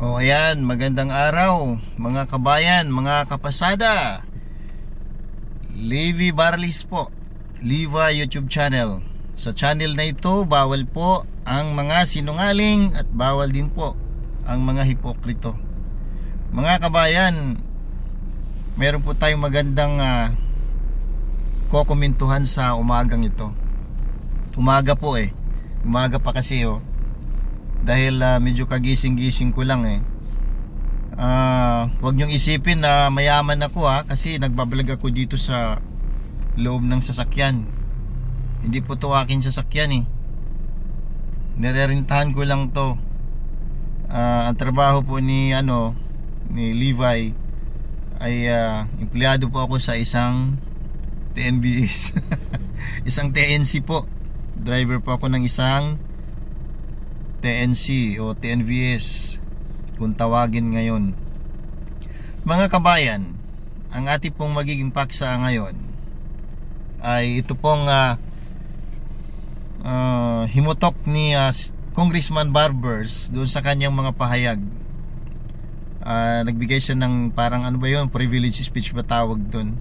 O ayan, magandang araw mga kabayan, mga kapasada. Levi Barlis po, Liva YouTube channel. Sa channel na ito, bawal po ang mga sinungaling at bawal din po ang mga hipokrito. Mga kabayan, meron po tayong magandang kokomentuhan sa umagang ito. Umaga po umaga pa kasi dahil medyo kagising-gising ko lang Huwag niyong isipin na mayaman ako kasi nagbablog ako dito sa loob ng sasakyan. Hindi po to aking sasakyan Nirerentahan ko lang to. Ang trabaho po ni Levi ay empleyado po ako sa isang TNVS. Isang TNC po. Driver po ako ng isang TNC o TNVS kung tawagin ngayon. Mga kabayan, ang ating pong magiging paksa ngayon ay ito pong himutok ni Congressman Barbers doon sa kanyang mga pahayag. Nagbigay siya ng parang privilege speech ba tawag doon,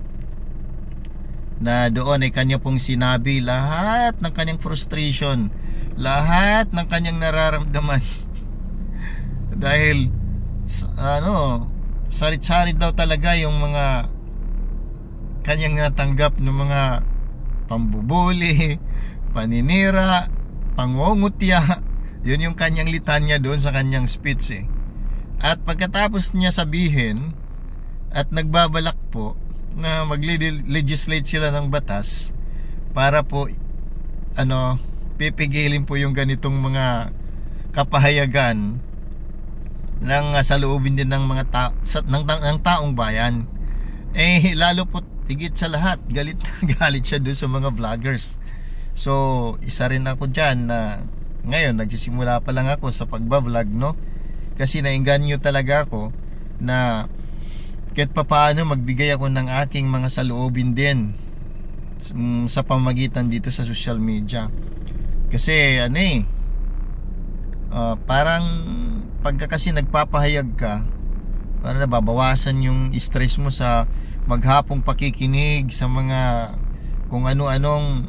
na doon ay kanya pong sinabi lahat ng kanyang frustration, lahat ng kanyang nararamdaman dahil sarit-sarit daw talaga yung mga kanyang natanggap ng mga pambubuli, paninira, pangungutya. Yun yung kanyang litanya doon sa kanyang speech At pagkatapos niya sabihin at nagbabalak po na mag-legislate sila ng batas para po pipigilin po yung ganitong mga kapahayagan ng saloobin din ng mga ng taong bayan. Lalo po higit sa lahat, galit siya doon sa mga vloggers. So isa rin ako dyan na ngayon nagsisimula pa lang ako sa pagbablog, kasi nainganyo talaga ako na kahit papaano magbigay ako ng aking mga saloobin din sa pamagitan dito sa social media. Kasi parang pagka kasi nagpapahayag ka, para nababawasan yung stress mo sa maghapong pakikinig sa mga kung ano-anong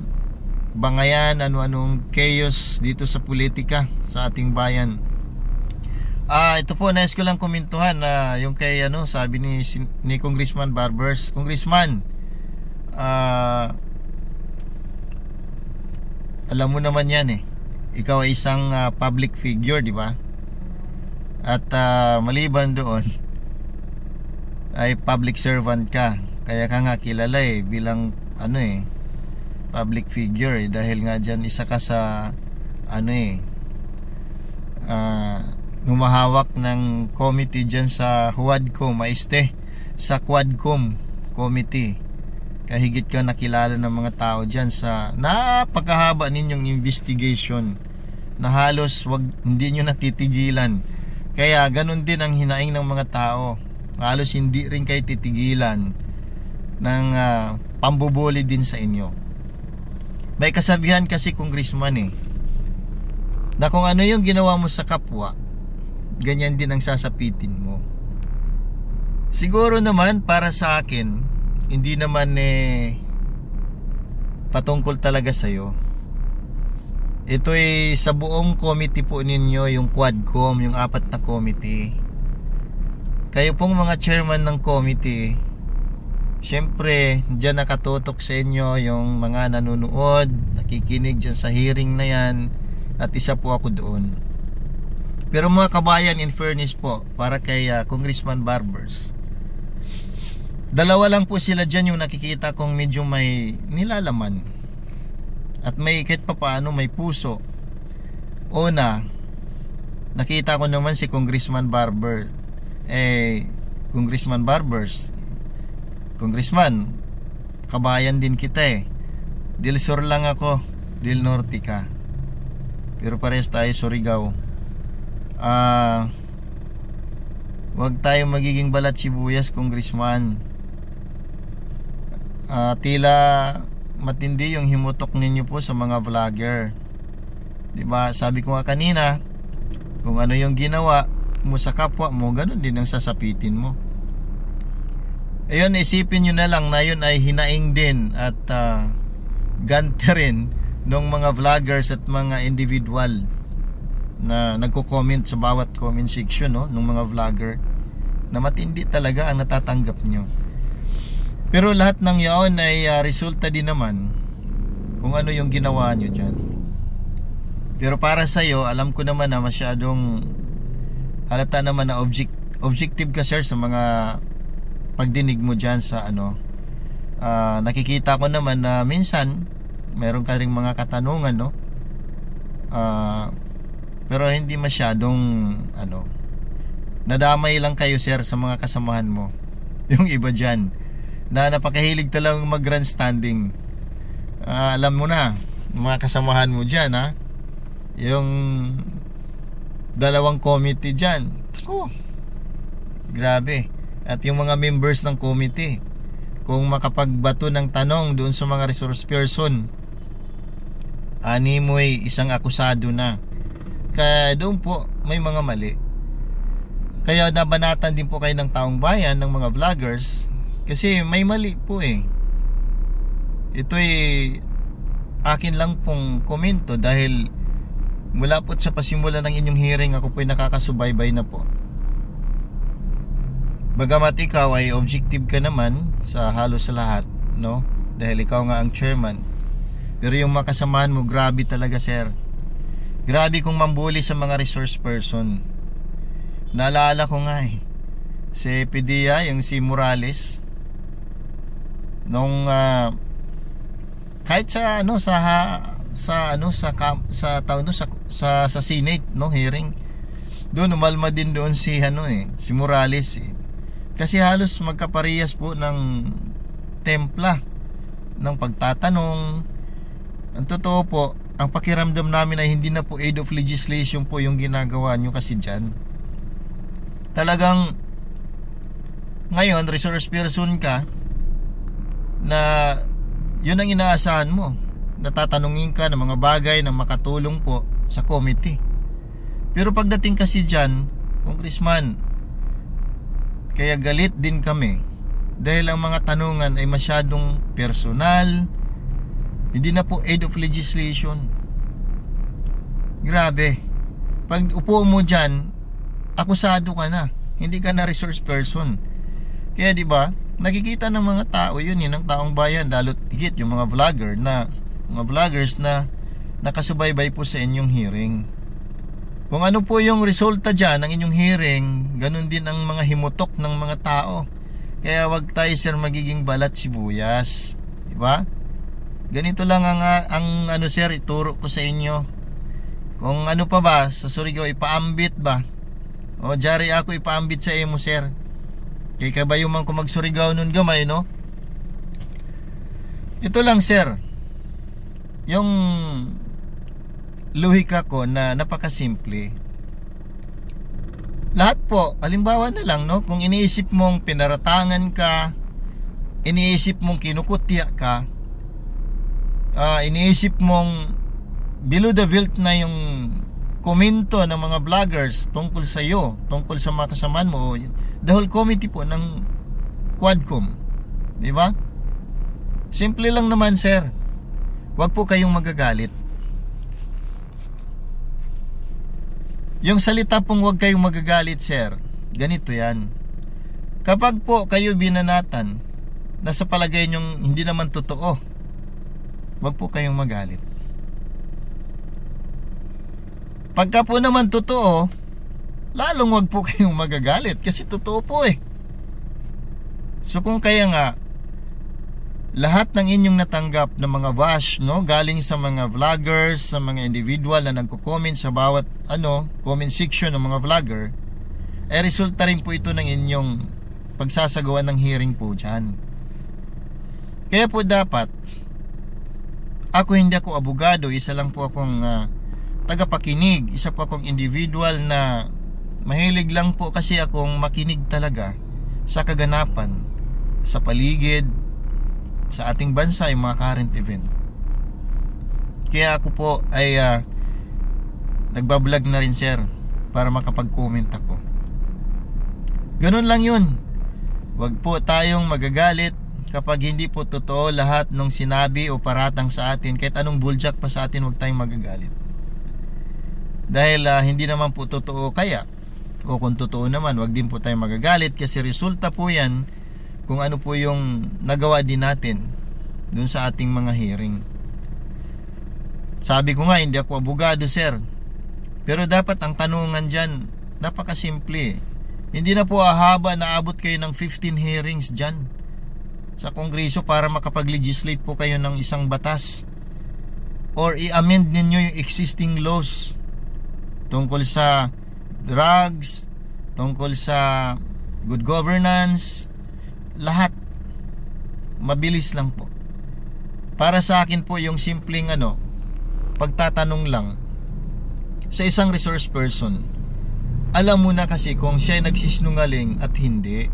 bangayan, ano-anong chaos dito sa politika sa ating bayan. Ito po, nais ko lang komentuhan na yung kay sabi ni Congressman Barbers. Congressman, alam mo naman yan ikaw ay isang public figure, di ba? At maliban doon ay public servant ka. Kaya ka nga kilala bilang public figure dahil nga dyan isa ka sa humahawak ng committee dyan sa Huadcom, sa Quadcom committee. Kahigit ka nakilala ng mga tao dyan sa napakahaba ninyong investigation na halos hindi nyo natitigilan. Kaya ganun din ang hinaing ng mga tao. Halos hindi rin kayo titigilan ng pambubuli din sa inyo. May kasabihan kasi, Congressman na kung ano yung ginawa mo sa kapwa, ganyan din ang sasapitin mo. Siguro naman para sa akin, hindi naman patungkol talaga sa'yo. Ito sa buong committee po ninyo, yung Quadcom, yung 4 na committee. Kayo pong mga chairman ng committee, syempre dyan nakatutok sa inyo yung mga nanonood, nakikinig dyan sa hearing na yan, at isa po ako doon. Pero mga kabayan, in fairness po, para kay Congressman Barbers, dalawa lang po sila dyan yung nakikita kong medyo may nilalaman at may kahit pa paano may puso. Una, nakita ko naman si Congressman Congressman Barbers. Congressman, kabayan din kita Del Sur lang ako, Del Norte ka, pero parehas tayo Surigao. Wag tayo magiging balat sibuyas, Congressman. Tila matindi yung himutok ninyo po sa mga vlogger. Diba? Sabi ko nga kanina, kung ano yung ginawa mo sa kapwa mo, ganun din ang sasapitin mo. Ayun, isipin nyo na lang na yun ay hinaing din at ganti rin ng mga vloggers at mga individual na nagko-comment sa bawat comment section, no, ng mga vlogger, na matindi talaga ang natatanggap nyo. Pero lahat ng yaon ay resulta din naman kung ano yung ginawa nyo dyan. Pero para sa'yo, alam ko naman na masyadong halata naman na objective ka, sir, sa mga pagdinig mo dyan sa ano. Nakikita ko naman na minsan meron ka ring mga katanungan, no, pero hindi masyadong ano, nadamay lang kayo, sir, sa mga kasamahan mo. Yung iba dyan na napakahilig talagang mag grandstanding. Alam mo na, mga kasamahan mo dyan, ha, yung dalawang committee dyan, grabe. At yung mga members ng committee, kung makapagbato ng tanong doon sa mga resource person, animoy isang akusado na. Kaya doon po may mga mali. Kaya nabanatan din po kayo ng taong bayan, ng mga vloggers, kasi may mali po eh. Ito'y akin lang pong komento dahil mula po sa pasimula ng inyong hearing, ako po'y nakakasubaybay na po. Bagamat ikaw ay objective ka naman sa halos sa lahat, no, dahil ikaw nga ang chairman, pero yung makasamahan mo, grabe talaga, sir. Grabe kung mambuli sa mga resource person. Naalala ko nga si Pedia, yung si Morales, nung kahit sa ano sa Senate, no, hearing, doon umalma din doon si si Morales kasi halos magkaparehas po ng templa ng pagtatanong. Ang totoo po, ang pakiramdam namin ay hindi na po aid of legislation po yung ginagawa nyo kasi dyan. Talagang ngayon resource person ka na yun ang inaasahan mo, natatanungin ka ng mga bagay na makatulong po sa committee. Pero pagdating kasi dyan, Congressman, kaya galit din kami dahil ang mga tanungan ay masyadong personal, hindi na po aid of legislation. Grabe. Pag upo mo dyan, akusado ka na, hindi ka na resource person. Kaya di ba, nakikita ng mga tao yun, ng taong bayan, lalo't higit yung mga vloggers na nakasubaybay po sa inyong hearing. Kung ano po yung resulta dyan ng inyong hearing, ganun din ang mga himutok ng mga tao. Kaya wag tayo, sir, magiging balat sibuyas, diba? Ganito lang ang ano, sir, ituro ko sa inyo. Kung ano pa ba sa Surigao, ipaambit ba, o jari ako ipaambit sa imo, sir. Kay kabayo man ko mag-Surigao nun gamay, no? Ito lang, sir, yung luhika ko na napakasimple. Lahat po, halimbawa na lang, no, kung iniisip mong pinaratangan ka, iniisip mong kinukutya ka, iniisip mong below the belt na yung komento ng mga vloggers tungkol sa iyo, tungkol sa mga kasamaan mo, the whole committee po ng Quadcom, di ba? Simple lang naman, sir. Huwag po kayong magagalit. Yung salita pong huwag kayong magagalit, sir, ganito yan. Kapag po kayo binanatan na sa palagay nyong hindi naman totoo, huwag po kayong magalit. Pagka po naman totoo, lalong huwag po kayong magagalit kasi totoo po eh. So kung kaya nga lahat ng inyong natanggap na mga bash, no, galing sa mga vloggers, sa mga individual na nagko-comment sa bawat comment section ng mga vlogger, resulta rin po ito ng inyong pagsasagawa ng hearing po dyan. Kaya po dapat, hindi ako abogado, isa lang po akong tagapakinig, isa po akong individual na mahilig lang po kasi akong makinig talaga sa kaganapan sa paligid sa ating bansa, yung mga current event. Kaya ako po ay nagbablog na rin, sir, para makapag-comment ako. Ganun lang yun. Wag po tayong magagalit kapag hindi po totoo lahat ng sinabi o paratang sa atin. Kahit anong buljak pa sa atin, wag tayong magagalit. Dahil hindi naman po totoo kaya. O kung totoo naman, wag din po tayong magagalit kasi resulta po yan kung ano po yung nagawa din natin dun sa ating mga hearing. Sabi ko nga, hindi ako abogado, sir. Pero dapat ang tanungan dyan, napakasimple. Hindi na po ahaba na abot kayo ng 15 hearings dyan sa Kongreso para makapag-legislate po kayo ng isang batas or i-amend ninyo yung existing laws tungkol sa drugs, tungkol sa good governance, lahat. Mabilis lang po. Para sa akin po yung simpleng pagtatanong lang sa isang resource person, alam mo na kasi kung siya ay nagsisinungaling at hindi.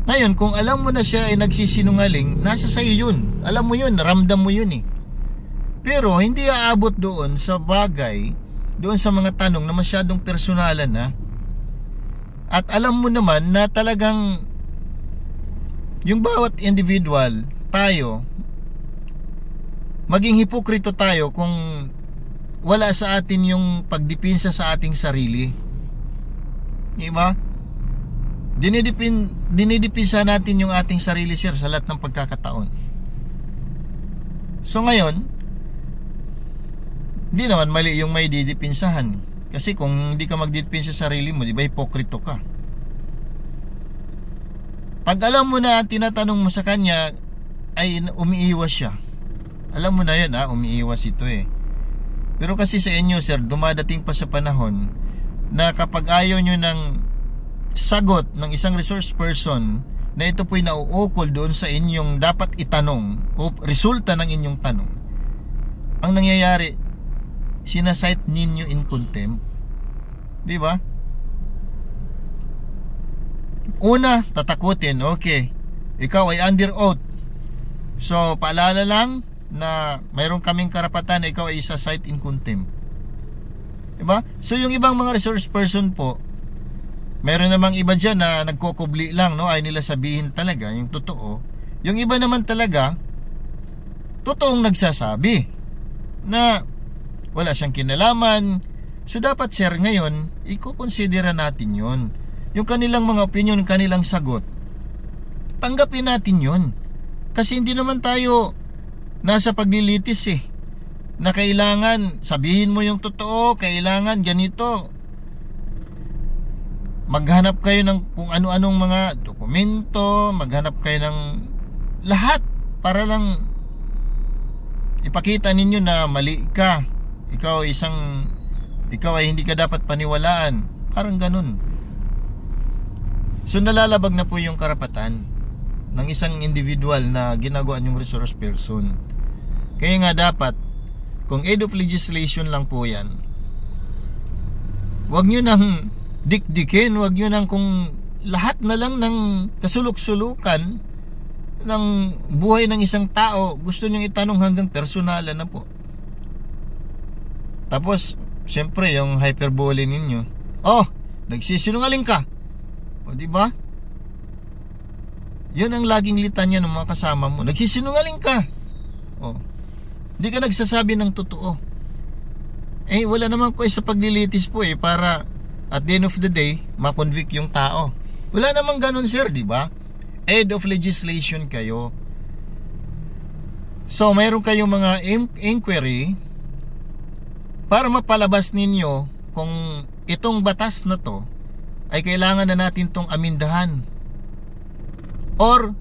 Ngayon, kung alam mo na siya ay nagsisinungaling, nasa sayo yun. Alam mo yun, ramdam mo yun eh. Pero hindi aabot doon sa bagay, doon sa mga tanong na masyadong personalan na. At alam mo naman na talagang yung bawat individual, tayo, maging hipokrito tayo kung wala sa atin yung pagdipinsa sa ating sarili. Diba? Dinidipinsa natin yung ating sarili, sir, sa lahat ng pagkakataon. So ngayon, di naman mali yung may didipinsahan. Kasi kung hindi ka magdidipinsa sa sarili mo, di ba hipokrito ka? Pag alam mo na tinatanong mo sa kanya ay umiiwas siya, alam mo na yun, umiiwas ito eh. Pero kasi sa inyo, sir, dumadating pa sa panahon na kapag ayaw nyo ng sagot ng isang resource person na ito po'y nauukol doon sa inyong dapat itanong o resulta ng inyong tanong, ang nangyayari, sinasite ninyo in contempt. Di ba? Una, tatakutin. Okay, ikaw ay under oath. So, paalala lang na mayroon kaming karapatan na ikaw ay isa-cite in contempt. Diba? So yung ibang mga resource person po, mayroon namang iba dyan na nagkukubli lang, no? Ay nila sabihin talaga yung totoo. Yung iba naman talaga totoong nagsasabi na wala siyang kinalaman. So dapat, sir, ngayon iko-considera natin yon. Yung kanilang mga opinion, kanilang sagot, tanggapin natin yon. Kasi hindi naman tayo nasa paglilitis eh, na kailangan sabihin mo yung totoo, kailangan ganito. Maghanap kayo ng kung ano-anong mga dokumento, maghanap kayo ng lahat para lang ipakita ninyo na mali ka. Ikaw ay hindi ka dapat paniwalaan. Parang ganun. So nalalabag na po yung karapatan ng isang individual na ginagawa yung resource person. Kaya nga dapat, kung aid of legislation lang po yan, wag nyo nang dikdikin, wag nyo nang kung lahat na lang ng kasuluk-sulukan ng buhay ng isang tao, gusto nyo itanong hanggang personalan na po. Tapos, siyempre, yung hyperbole ninyo, nagsisinungaling ka. O, diba? Yun ang laging litanya ng mga kasama mo. Nagsisinungaling ka. Hindi ka nagsasabi ng totoo. Wala naman ko sa paglilitis po para at the end of the day ma-convict yung tao. Wala namang ganun, sir, di ba? Aid of legislation kayo. So mayroon kayong mga inquiry para mapalabas ninyo kung itong batas na to ay kailangan na natin tong amindahan or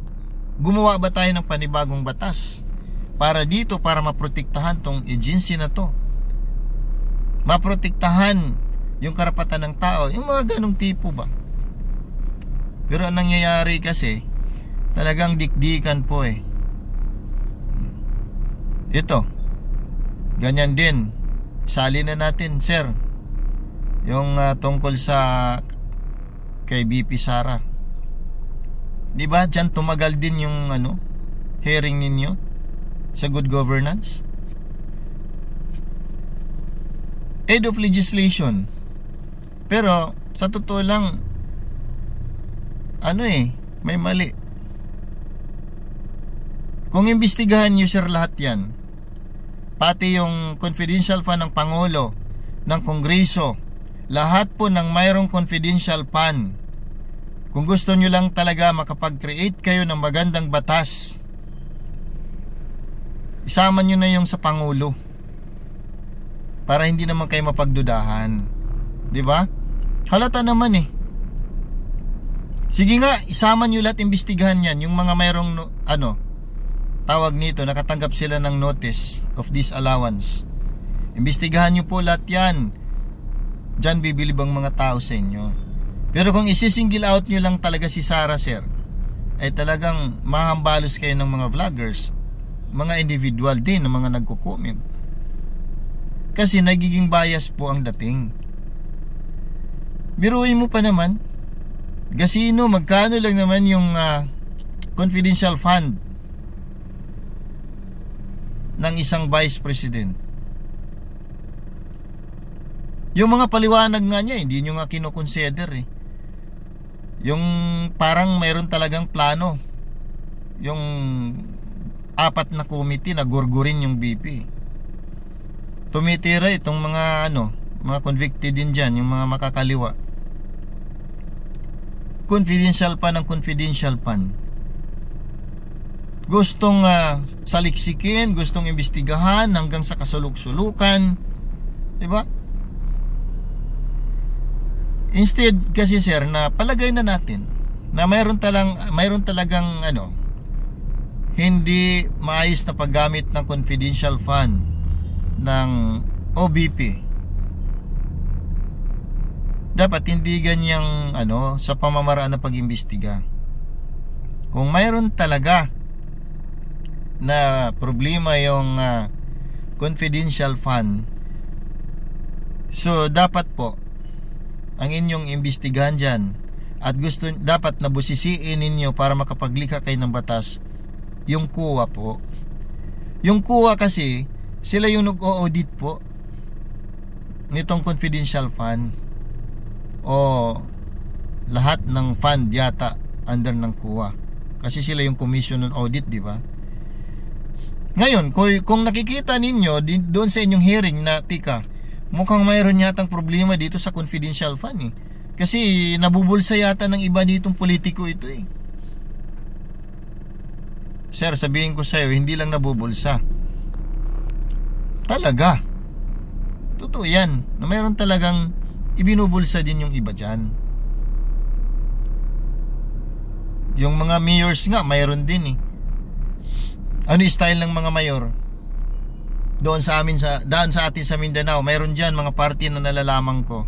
gumawa ba tayo ng panibagong batas para dito, para maprotektahan tong agency na to, maprotektahan yung karapatan ng tao, yung mga ganong tipo ba. Pero ang nangyayari kasi talagang dikdikan po ito, ganyan din. Sali na natin, sir, yung tungkol sa kay BP Sara. Di ba dyan tumagal din yung hearing ninyo sa good governance? Aid of legislation. Pero sa totoo lang, may mali. Kung imbestigahan nyo sir lahat yan, pati yung confidential fund ng Pangulo, ng Kongreso, lahat po ng mayroong confidential fund, kung gusto nyo lang talaga makapag-create kayo ng magandang batas, isama nyo na yung sa Pangulo para hindi naman kayo mapagdudahan, di ba? Halata naman eh. Sige nga, isama nyo lahat, imbestigahan yan, yung mga mayroong tawag nito, nakatanggap sila ng notice of disallowance. Imbestigahan nyo po lahat yan. Diyan bibilib ang mga tao sa inyo. Pero kung isisingle out nyo lang talaga si Sara sir, ay talagang mahambalos kayo ng mga vloggers, mga individual din ng mga nagko-comment. Kasi nagiging bias po ang dating. Biruin mo pa naman, gasino, magkano lang naman yung confidential fund ng isang vice president. Yung mga paliwanag nga niya, hindi nyo nga kinoconsider eh. Yung parang mayroon talagang plano, yung 4 na committee na gurgurin yung BP. Tumitira itong mga mga convicted din dyan, yung mga makakaliwa. Confidential pa ng confidential fund. Gustong saliksikin, gustong imbestigahan hanggang sa kasuluk-sulukan, diba? Instead kasi sir, na palagay na natin na mayroon talagang hindi maayos na paggamit ng confidential fund ng OBP. Dapat hindi ganyang sa pamamaraan ng pag-imbestiga. Kung mayroon talaga na problema yung confidential fund, so dapat po ang inyong imbestigahan dyan, at dapat nabusisiin ninyo para makapaglikha kayo ng batas, yung COA po. Yung COA kasi sila yung nag-o-audit po nitong confidential fund, o lahat ng fund yata under ng COA, kasi sila yung commission on audit, di ba? Ngayon, kung nakikita ninyo doon sa inyong hearing na tika, mukhang mayroon yatang problema dito sa confidential fund eh. Kasi nabubulsa yata ng iba ditong politiko ito eh. Sir, sabihin ko sa'yo, hindi lang nabubulsa. Talaga. Totoo yan, na mayroon talagang ibinubulsa din yung iba dyan. Yung mga mayors nga, mayroon din eh. Ano yung style ng mga mayor? Doon sa atin sa Mindanao, mayroon dyan mga party na nalalaman ko,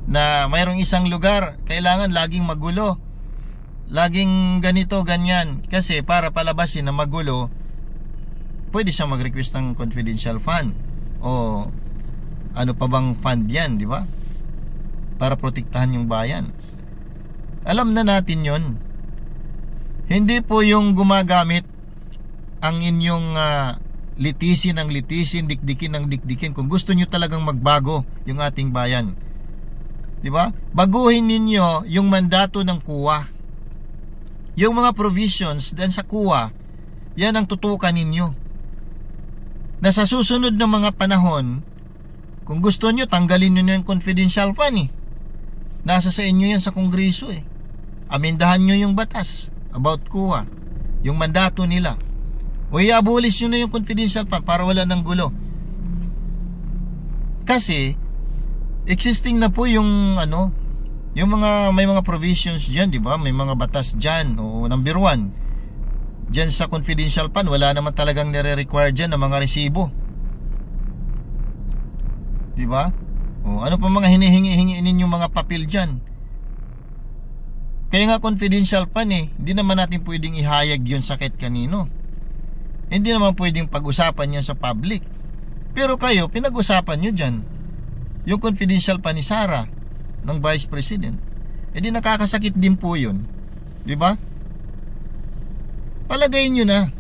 na mayroong isang lugar kailangan laging magulo, laging ganito, ganyan, kasi para palabasin na magulo, pwede siyang mag-request ng confidential fund o ano pa bang fund yan, di ba? Para protektahan yung bayan. Alam na natin yon. Hindi po yung gumagamit ang inyong litisin ng litisin, dikdikin ng dikdikin. Kung gusto nyo talagang magbago yung ating bayan, di ba? Baguhin ninyo yung mandato ng COA. Yung mga provisions dan sa COA, yan ang tutukan ninyo. Na sa susunod na mga panahon, kung gusto nyo, tanggalin nyo yung confidential fund eh. Nasa sa inyo yan sa Kongreso eh. Amendahan nyo yung batas about COA, yung mandato nila, o i-abolish nyo na yung confidential fund para wala ng gulo. Kasi existing na po yung yung may mga provisions dyan, di ba? May mga batas dyan. O number 1, dyan sa confidential fund, wala naman talagang nire-require dyan ng mga resibo, di ba? O ano pa mga hinihingi-hingi ninyong mga papel dyan? Kaya nga confidential fund eh, hindi naman natin pwedeng ihayag yun sa kahit kanino. Hindi naman pwedeng pag-usapan yan sa public. Pero kayo, pinag-usapan nyo dyan yung confidential fund ni Sara ng Vice President. E di nakakasakit din po yun, di ba? Palagay nyo na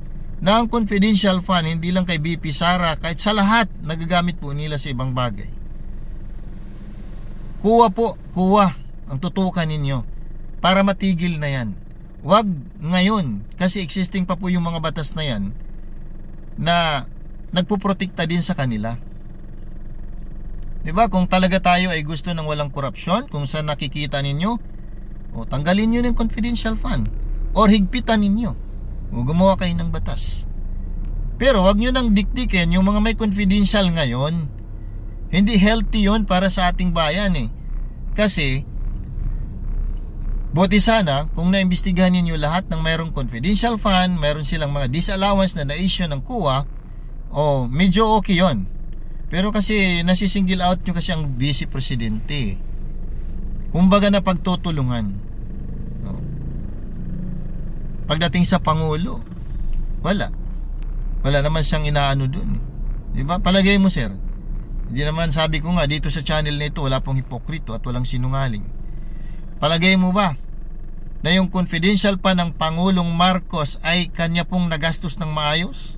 ang confidential fund hindi lang kay BP Sara, kahit sa lahat nagagamit po nila sa ibang bagay. COA po, COA ang tutukan ninyo para matigil na yan. Wag ngayon, kasi existing pa po yung mga batas na yan na nagpuprotekta din sa kanila. Diba? Kung talaga tayo ay gusto ng walang korupsyon, kung saan nakikita ninyo, o tanggalin nyo ng confidential fund or higpitan ninyo o gumawa kayo ng batas. Pero wag nyo nang dikdikin yung mga may confidential ngayon. Hindi healthy yon para sa ating bayan eh. Kasi buti sana kung naimbestigahan ninyo lahat ng mayroong confidential fund, mayroon silang mga disallowance na na-issue ng COA, o medyo okay yon. Pero kasi nasisingle out nyo kasi ang vice presidente. Kumbaga na pagtutulungan. No. Pagdating sa Pangulo, wala naman siyang inaano dun. Diba? Palagay mo, sir. Hindi naman, sabi ko nga, dito sa channel na ito wala pong hipokrito at walang sinungaling. Palagay mo ba na yung confidential pa ng Pangulong Marcos ay kanya pong nagastos ng maayos?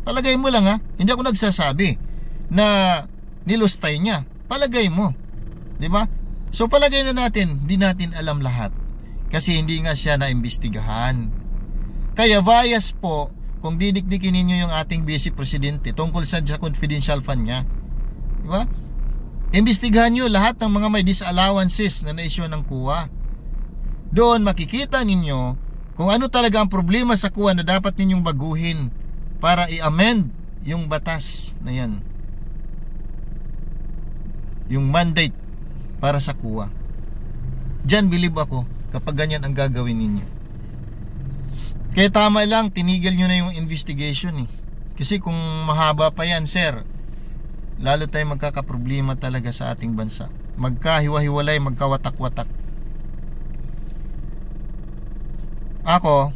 Palagay mo lang ha. Hindi ako nagsasabi na nilustay niya. Palagay mo. Diba? So palagay na natin, di natin alam lahat. Kasi hindi nga siya naimbestigahan. Kaya bias po kung didikdikin ninyo yung ating vice presidente tungkol sa confidential fund niya. Diba? Imbestigahan nyo lahat ng mga may disallowances na na-issue ng COA. Doon makikita ninyo kung ano talaga ang problema sa COA na dapat ninyong baguhin para i-amend yung batas na yan, yung mandate para sa COA. Diyan believe ako kapag ganyan ang gagawin ninyo. Kaya tama lang, tinigil nyo na yung investigation eh. Kasi kung mahaba pa yan, sir, lalo tayong magkakaproblema talaga sa ating bansa. Magkahiwa-hiwalay, magkawatak-watak. Ako,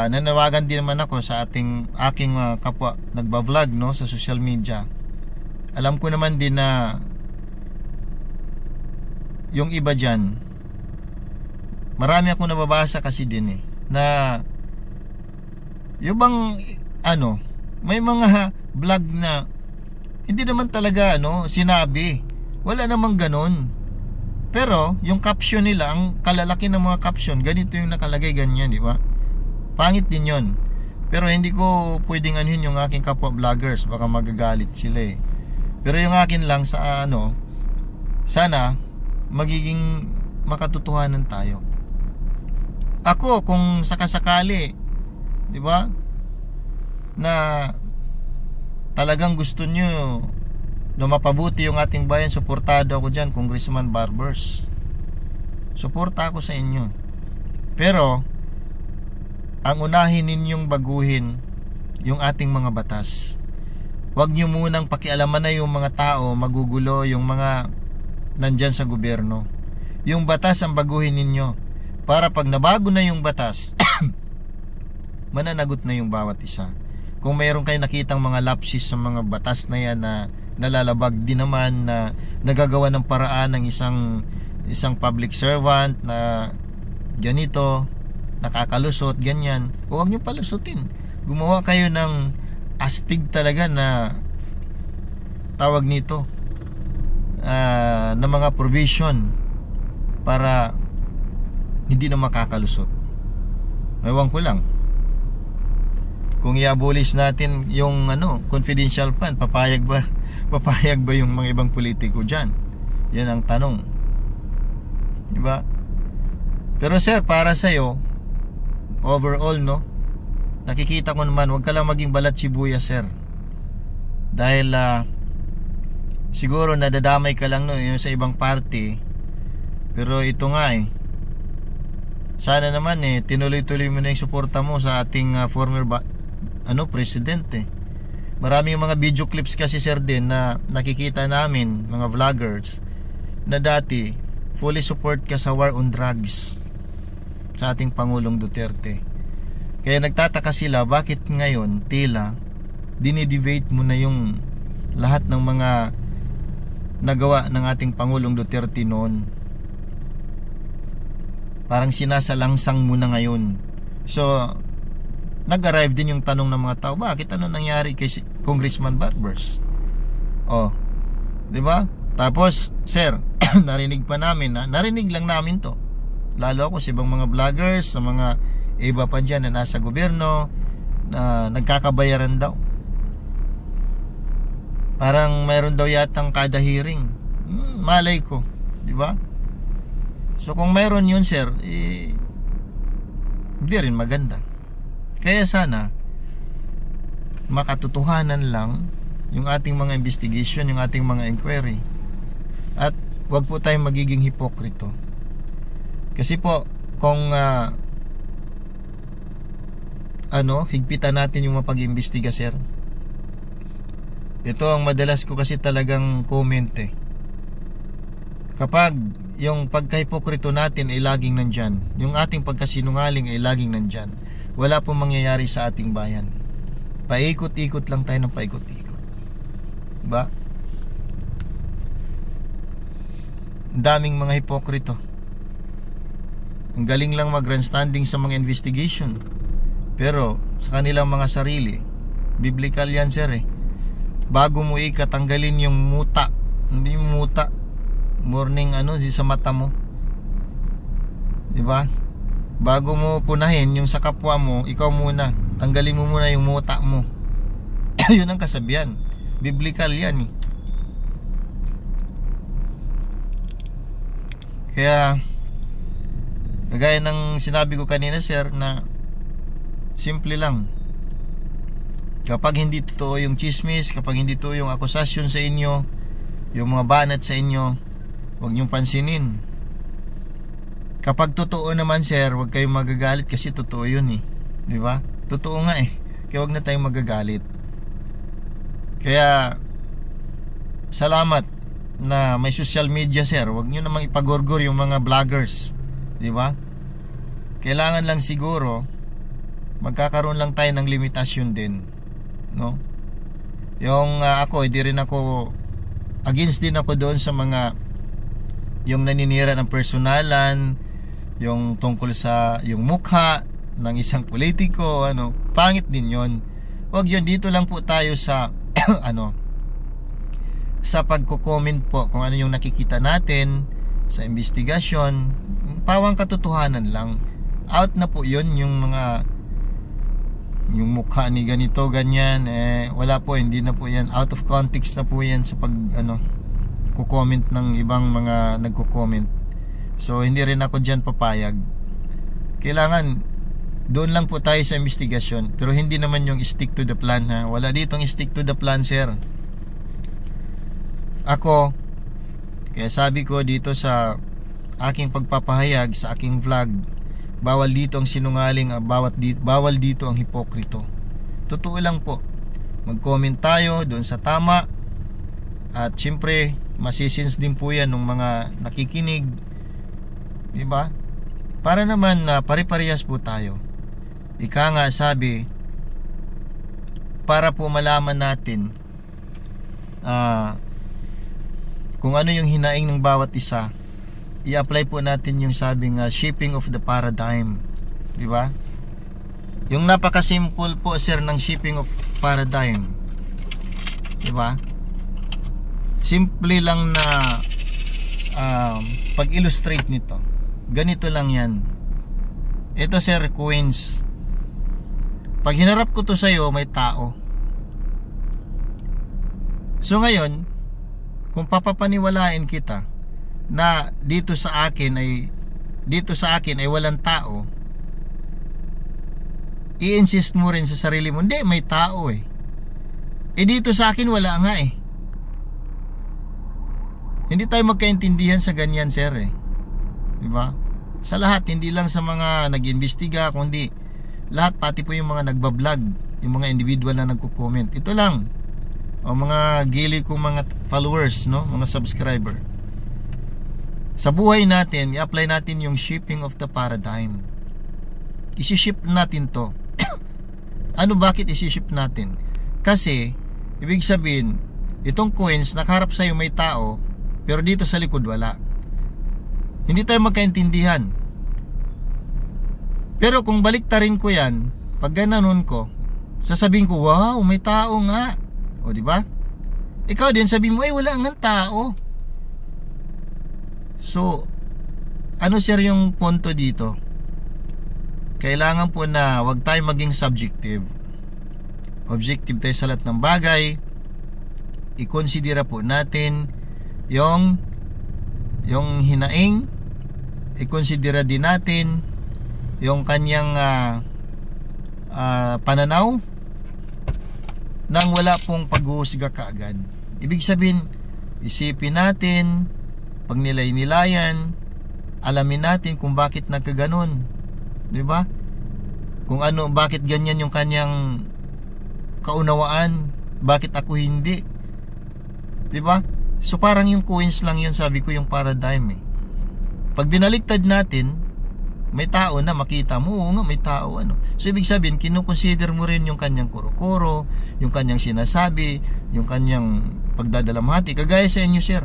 nanawagan din naman ako sa aking kapwa nagba-vlog no, sa social media. Alam ko naman din na yung iba dyan, marami akong nababasa kasi din eh, na yung bang may mga vlog na hindi naman talaga sinabi, wala namang ganon. Pero yung caption nila, ang kalalaki ng mga caption, ganito yung nakalagay, ganyan, di ba? Pangit din yon. Pero hindi ko pwedeng anuhin yung aking kapwa vloggers, baka magagalit sila eh. Pero yung akin lang sa sana magiging makatotohanan tayo. Ako kung sakasakali, di ba, na talagang gusto nyo na mapabuti yung ating bayan, suportado ako dyan, Congressman Barbers. Suporta ako sa inyo. Pero ang unahin ninyong baguhin yung ating mga batas. Huwag nyo munang pakialaman na yung mga tao, magugulo yung mga nandyan sa gobyerno. Yung batas ang baguhin ninyo para pag nabago na yung batas mananagot na yung bawat isa. Kung mayroon kayo nakitang mga lapses sa mga batas na yan na nalalabag din naman, na nagagawa ng paraan ng isang public servant na ganito, nakakalusot, ganyan, huwag nyo palusutin. Gumawa kayo ng astig talaga na tawag nito na mga provision para hindi na makakalusot. Ewan ko lang kung i-abolish natin yung confidential fund, papayag ba yung mga ibang politiko dyan? Yan ang tanong, diba? Pero sir, para sa'yo overall nakikita ko naman, wag ka lang maging balat sibuyas, sir. Dahil siguro nadadamay ka lang yung sa ibang party. Pero ito nga sana naman tinuloy-tuloy mo na yung suporta mo sa ating former presidente. Marami yung mga video clips kasi, sir, din na nakikita namin, mga vloggers, na dati fully support ka sa war on drugs sa ating Pangulong Duterte. Kaya nagtataka sila bakit ngayon tila dinidebate mo na yung lahat ng mga nagawa ng ating Pangulong Duterte noon. Parang sinasalangsang mo na ngayon. So nag-arrive din yung tanong ng mga tao, bakit nangyari kay Congressman Barbers? Di ba? Tapos, sir, narinig lang namin to. Lalo ako sa ibang mga vloggers, sa mga iba pa dyan na nasa gobyerno, na nagkakabayaran daw. Parang mayroon daw yatang kada hearing. Malay ko, di ba? So kung mayroon yun, sir, hindi rin maganda. Kaya sana makatotohanan lang yung ating mga investigation, yung ating mga inquiry. At wag po tayong magiging hipokrito. Kasi po kung higpitan natin yung mapag-imbestiga, sir. Ito ang madalas ko kasi talagang comment Kapag yung pagka-hipokrito natin ay laging nandyan, yung ating pagkasinungaling ay laging nandyan, wala pong mangyayari sa ating bayan. Paikot-ikot lang tayo ng paikot-ikot. Diba? Ang daming mga hipokrito. Ang galing lang mag-grandstanding sa mga investigation. Pero sa kanilang mga sarili, biblical yan, sir Bago mo ikatanggalin yung muta, hindi yung muta, morning sa mata mo, diba? Bago mo punahin yung sa kapwa mo, ikaw muna, tanggalin mo muna yung muta mo. Yun ang kasabihan. Biblical yan Kaya kagaya ng sinabi ko kanina, sir, na simple lang. Kapag hindi totoo yung chismis, kapag hindi totoo yung akusasyon sa inyo, yung mga banat sa inyo, huwag niyong pansinin. Kapag totoo naman, sir, huwag kayong magagalit kasi totoo yun di ba? Totoo nga kaya huwag na tayong magagalit. Kaya salamat na may social media, sir. Huwag niyo namang ipagorgor yung mga vloggers, di ba? Kailangan lang siguro magkakaroon lang tayo ng limitasyon din, no? Yung ako, hindi rin ako against din ako doon sa mga yung naninira ng personalan, yung tungkol sa yung mukha ng isang politiko, pangit din yon. Wag yun, dito lang po tayo sa sa pagko-comment po kung ano yung nakikita natin sa investigasyon, pawang katotohanan lang. Out na po yun yung mga yung mukha ni ganito, ganyan, wala po, hindi na po yan, out of context na po yan sa pag kukomment ng ibang mga nagko-comment. So hindi rin ako dyan papayag. Kailangan doon lang po tayo sa investigasyon, pero hindi naman yung stick to the plan, wala ditong stick to the plan, sir. Ako, kaya sabi ko dito sa aking pagpapahayag, sa aking vlog, bawal dito ang sinungaling, bawal dito ang hipokrito. Totoo lang po. Mag-comment tayo doon sa tama. At syempre, masisins din po yan ng mga nakikinig, diba? Para naman na pare-parehas po tayo. Ika nga sabi, para po malaman natin kung ano yung hinaing ng bawat isa, i-apply po natin yung sabing shaping of the paradigm, di ba? Yung napaka-simple po, sir, ng shaping of paradigm, di ba? Simple lang na pag-illustrate nito. Ganito lang yan. Ito, sir, coins. Pag hinarap ko to sa'yo, may tao. So ngayon, kung papapaniwalain kita na dito sa akin ay walang tao, i-insist mo rin sa sarili mo, hindi, may tao dito sa akin wala nga Hindi tayo magkaintindihan sa ganyan, sir diba? Sa lahat, hindi lang sa mga nag-imbestiga, kundi lahat, pati po yung mga nagbablog, yung mga individual na nagko-comment. Ito lang, o mga gili kong mga followers, no? Mga subscriber. Sa buhay natin, i-apply natin yung shaping of the paradigm. Isi-ship natin to. Bakit isi-ship natin? Kasi ibig sabihin, itong coins nakaharap sa'yo may tao, pero dito sa likod wala. Hindi tayo magkaintindihan. Pero kung baliktarin ko yan, pag gananon ko, sasabihin ko, wow, may tao nga. O diba? Ikaw din sabihin mo, wala nga tao. So ano sir yung punto dito? Kailangan po na wag tayo maging subjective. Objective tayo sa lahat ng bagay. I-considera po natin yung hinaing. I-considera din natin yung kanyang pananaw nang wala pong paghuhusga kaagad. Ibig sabihin, isipin natin, pagnilay-nilayan, alamin natin kung bakit nagkaganon, di ba? Kung ano, bakit ganyan yung kanyang kaunawaan, bakit ako hindi, di ba? So parang yung coins lang yun, sabi ko, yung paradigm eh. Pag binaliktad natin, may tao na makita mo, oo nga, may tao ano. So ibig sabihin, kinukonsider mo rin yung kanyang kuro-kuro, yung kanyang sinasabi, yung kanyang pagdadalamhati. Kagaya sa inyo sir,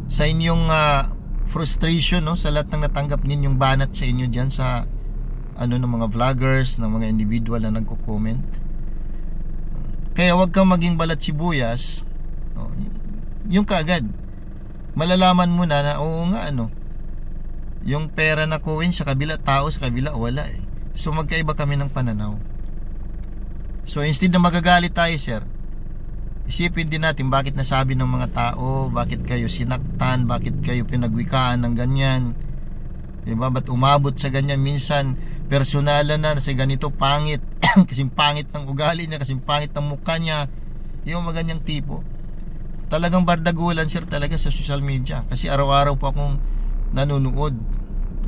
sa inyong frustration, no, sa lahat ng natanggap ninyong banat sa inyo dyan sa ano ng mga vloggers, ng mga individual na nagko-comment. Kaya wag kang maging balat sibuyas, no, yung kaagad malalaman mo na oo nga ano, yung pera na coin sa kabila, tao sa kabila wala eh. So magkaiba kami ng pananaw. So instead na magagalit tayo sir, isipin din natin bakit nasabi ng mga tao, bakit kayo sinaktan, bakit kayo pinagwikaan ng ganyan, diba? Ba't umabot sa ganyan? Minsan personalan na sa ganito, pangit kasing pangit ng ugali niya, kasing pangit ng mukha niya, yung mga ganyang tipo. Talagang bardagulan sir talaga sa social media, kasi araw-araw po akong nanonood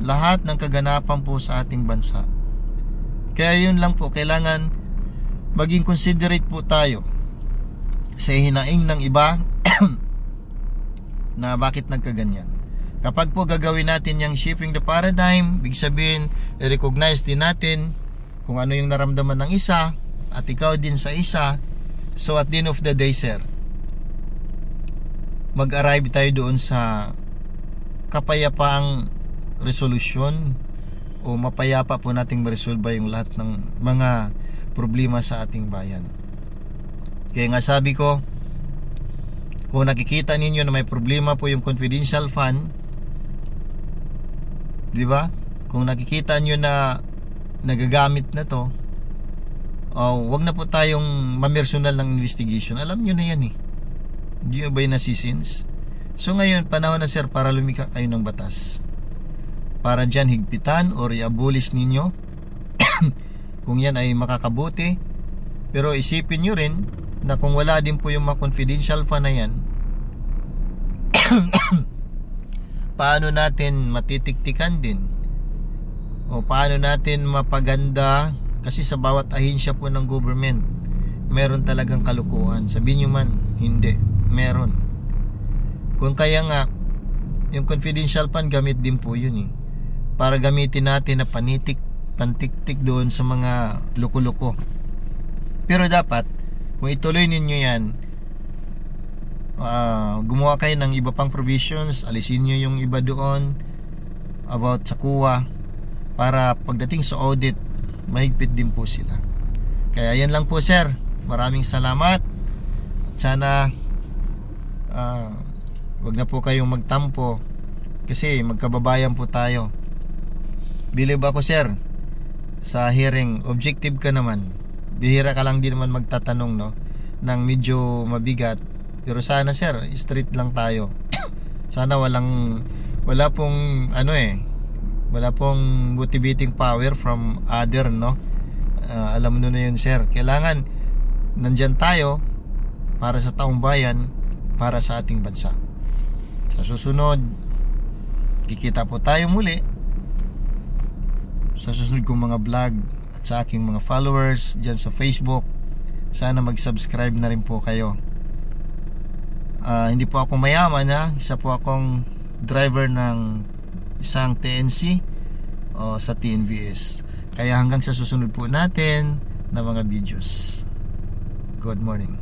lahat ng kaganapan po sa ating bansa. Kaya yun lang po, kailangan maging considerate po tayo sa hinaing ng iba na bakit nagkaganyan. Kapag po gagawin natin yung shifting the paradigm, big sabihin, i-recognize din natin kung ano yung naramdaman ng isa at ikaw din sa isa. So at the end of the day sir, mag-arrive tayo doon sa kapayapaang resolution, o mapayapa po nating ma-resolve yung lahat ng mga problema sa ating bayan. Kaya nga sabi ko, kung nakikita ninyo na may problema po yung confidential fund, di ba? Kung nakikita nyo na nagagamit na to, wag na po tayong mamersonal ng investigation. Alam nyo na yan eh. Hindi nyo ba'y nasisins? So ngayon, panahon na sir para lumika kayo ng batas, para dyan higpitan or i-abolish ninyo kung yan ay makakabuti. Pero isipin nyo rin na kung wala din po yung mga confidential fund na yan, paano natin matitiktikan din, o paano natin mapaganda? Kasi sa bawat ahensya po ng government meron talagang kalukuhan. Sabihin nyo man hindi, meron. Kung kaya nga yung confidential fund, gamit din po yun eh, para gamitin natin na pantiktik doon sa mga loko-loko. Pero dapat kung ituloy ninyo yan, gumawa kayo ng iba pang provisions, alisin nyo yung iba doon about sa kuha, para pagdating sa audit mahigpit din po sila. Kaya yan lang po sir, maraming salamat, at sana wag na po kayong magtampo, kasi magkababayan po tayo. Believe ako sir, sa hearing objective ka naman, bihira ka lang din naman magtatanong, no, ng medyo mabigat. Pero sana sir, straight lang tayo. Sana wala pong wala pong motivating power from other, no. Alam mo na yun sir, kailangan nandyan tayo para sa taong bayan, para sa ating bansa. Sa susunod, kikita po tayo muli sa susunod kong mga vlog, at sa aking mga followers dyan sa Facebook. Sana mag-subscribe na rin po kayo. Hindi po ako mayaman ha, isa po akong driver ng isang TNC sa TNVS. Kaya hanggang sa susunod po natin na mga videos. Good morning.